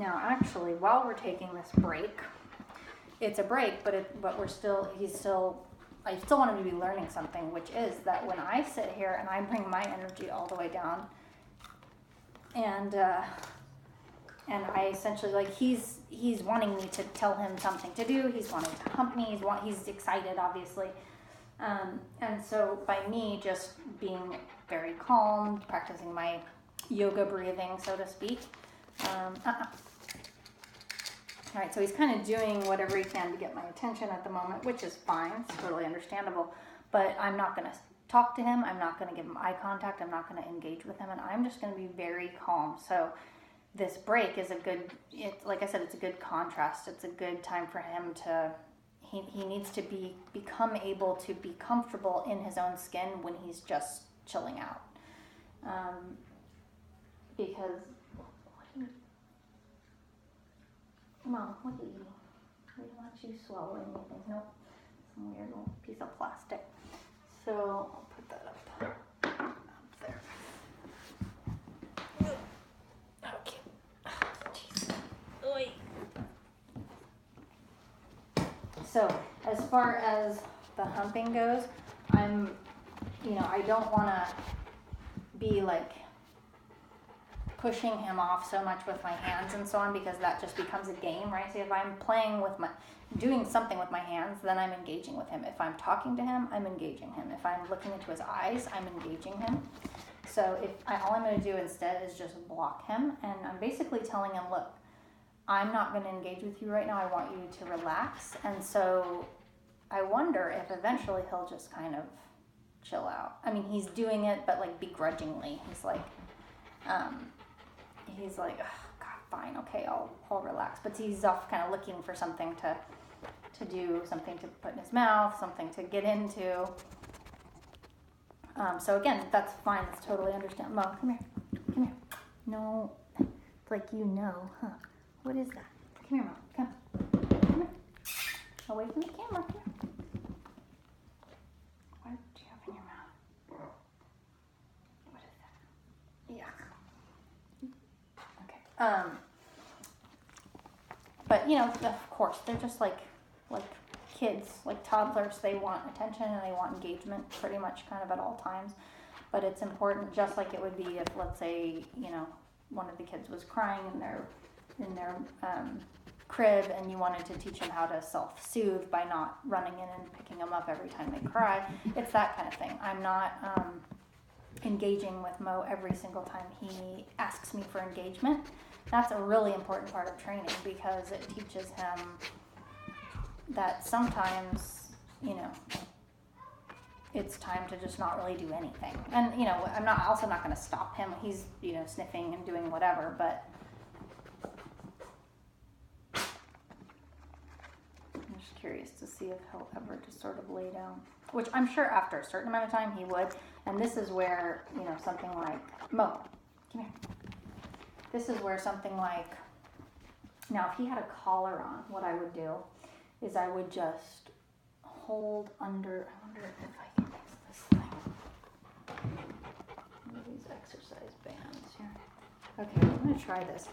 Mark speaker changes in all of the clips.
Speaker 1: Now, actually, while we're taking this break, it's a break, but I still want him to be learning something, which is that when I sit here and I bring my energy all the way down, and I essentially, like, he's wanting me to tell him something to do. He's wanting to hump me. He's excited, obviously. And so by me just being very calm, practicing my yoga breathing, so to speak. All right, so he's kind of doing whatever he can to get my attention at the moment, which is fine. It's totally understandable. But I'm not going to talk to him. I'm not going to give him eye contact. I'm not going to engage with him. And I'm just going to be very calm. So this break is like I said, it's a good contrast. It's a good time for him to, he needs to become able to be comfortable in his own skin when he's just chilling out. Because, Mom, what are you eating? I don't want you to swallow anything. Nope. Some weird little piece of plastic. So I'll put that up there. Okay. Jeez. Oy. So as far as the humping goes, I don't want to be like pushing him off so much with my hands and so on, because that just becomes a game, right? So if I'm doing something with my hands, then I'm engaging with him. If I'm talking to him, I'm engaging him. If I'm looking into his eyes, I'm engaging him. So all I'm going to do instead is just block him, and I'm basically telling him, look, I'm not going to engage with you right now. I want you to relax. And so I wonder if eventually he'll just kind of chill out. I mean, he's doing it, but like begrudgingly. He's like, oh, God, fine, okay, I'll relax. But he's off kind of looking for something to do, something to put in his mouth, something to get into. So again, that's fine. That's totally understandable. Mom, come here. No, it's like huh? What is that? Come here, Mom. Come here. Away from the camera. Here. What do you have in your mouth? What is that? Yeah. Okay. But of course, they're just like kids, like toddlers. They want attention and they want engagement pretty much kind of at all times. But it's important, just like it would be if, let's say, one of the kids was crying in their crib, and you wanted to teach them how to self-soothe by not running in and picking them up every time they cry. It's that kind of thing. I'm not engaging with Mo every single time he asks me for engagement. That's a really important part of training, because it teaches him that sometimes, it's time to just not really do anything. And, I'm also not going to stop him. He's, sniffing and doing whatever, but I'm just curious to see if he'll ever just sort of lay down, which I'm sure after a certain amount of time he would. And this is where, something like, Mo, come here. This is where something like, now if he had a collar on, what I would do is I would just hold under, I wonder if I can use this thing. These exercise bands here. Okay, I'm going to try this.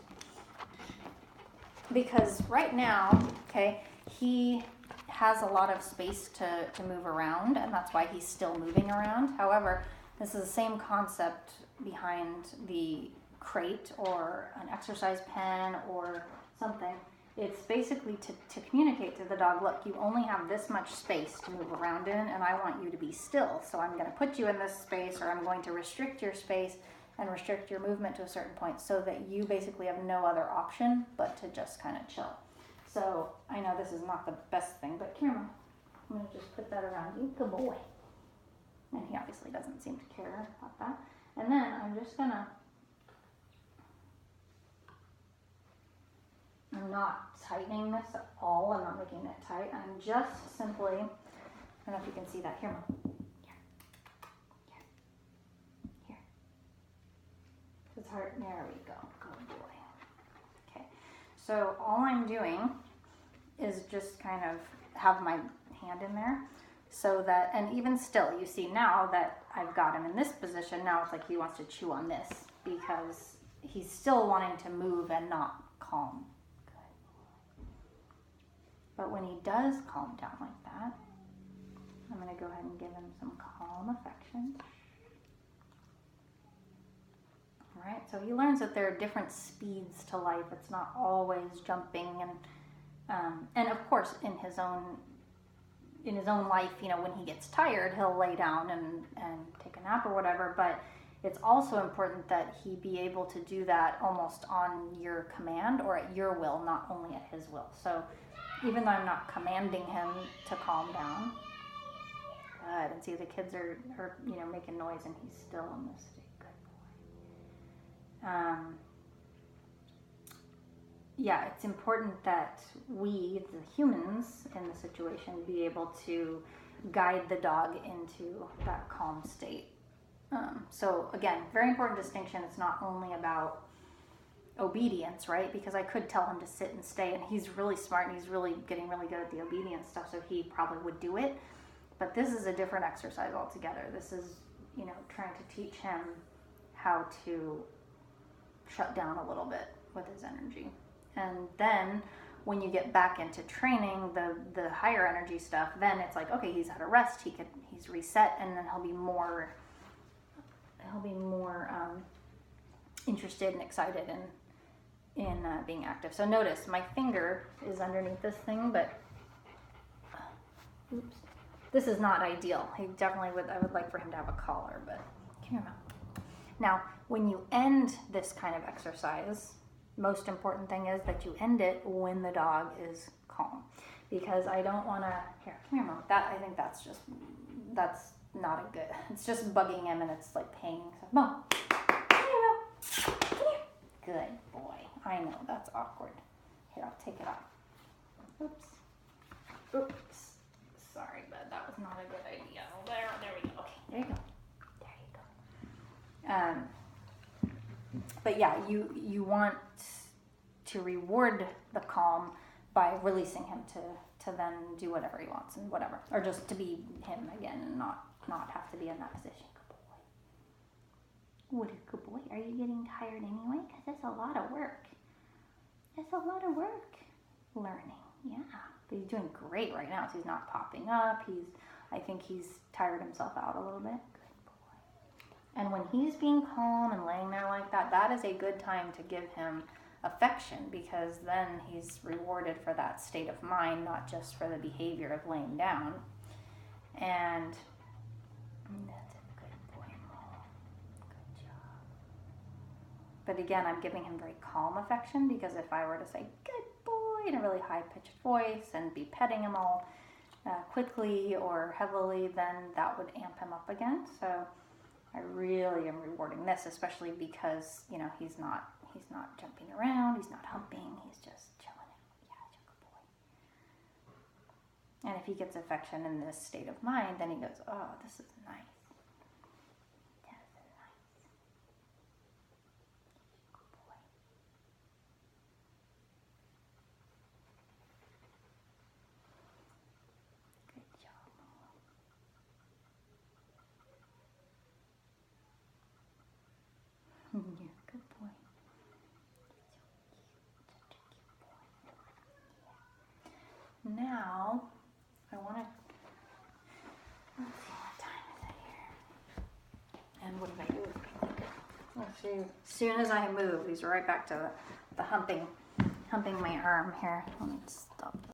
Speaker 1: Because right now, okay, he has a lot of space to move around, and that's why he's still moving around. However, this is the same concept behind the crate or an exercise pen or something. It's basically to communicate to the dog, look, you only have this much space to move around in, and I want you to be still. So I'm going to put you in this space, or I'm going to restrict your space and restrict your movement to a certain point, so that you basically have no other option but to just kind of chill. So I know this is not the best thing, but come here, Mom. I'm going to just put that around you. Good boy. And he obviously doesn't seem to care about that. And then I'm just going to, I'm not tightening this at all. I'm not making it tight. I'm just simply, I don't know if you can see that. Here, Mom. Here. His heart, there we go. Good boy. Okay. So all I'm doing is just kind of have my hand in there, so that, and even still, you see now that I've got him in this position, now it's like he wants to chew on this, because he's still wanting to move and not calm. Good. But when he does calm down like that, I'm going to go ahead and give him some calm affection. All right, so he learns that there are different speeds to life. It's not always jumping, and of course, in his own life, you know, when he gets tired, he'll lay down and take a nap or whatever. But it's also important that he be able to do that almost on your command or at your will, not only at his will. So even though I'm not commanding him to calm down, good, and see the kids are you know, making noise and he's still in this state. Good boy. Yeah, it's important that we, the humans in the situation, be able to guide the dog into that calm state. So again, very important distinction. It's not only about obedience, right? Because I could tell him to sit and stay, and he's really smart and he's really getting really good at the obedience stuff, so he probably would do it. But this is a different exercise altogether. This is, you know, trying to teach him how to shut down a little bit with his energy. And then when you get back into training the higher energy stuff, then it's like, okay, he's had a rest, he's reset, and then he'll be more interested and excited in being active. So notice my finger is underneath this thing, but oops, this is not ideal. I would like for him to have a collar, but come here, Mom. Now, when you end this kind of exercise, most important thing is that you end it when the dog is calm, because I don't want to, come here, Mom. I think that's not a good, it's just bugging him and it's like paying. So, Mom, come here, Mom. Come here. Good boy. I know, that's awkward. Here, I'll take it off. Oops. Sorry, but that was not a good idea. There we go. Okay, there you go. But yeah, you want to reward the calm by releasing him to then do whatever he wants and whatever, or just to be him again and not have to be in that position. Good boy. What a good boy. Are you getting tired anyway? Because it's a lot of work. It's a lot of work learning. Yeah, but he's doing great right now. So he's not popping up. I think he's tired himself out a little bit. And when he's being calm and laying there like that, that is a good time to give him affection, because then he's rewarded for that state of mind, not just for the behavior of laying down. And that's a good boy, Mo. Good job. But again, I'm giving him very calm affection, because if I were to say, good boy, in a really high-pitched voice and be petting him all quickly or heavily, then that would amp him up again. So I really am rewarding this, especially because, you know, he's not jumping around, he's not humping, he's just chilling out. Yeah, he's a good boy. And if he gets affection in this state of mind, then he goes, oh, this is nice. That is nice. Good boy. Good job. Yeah, good boy. Now, I want to, let's see, what time is it here? And what did I do? Let's see. As soon as I move, he's right back to the humping my arm here. Let me stop.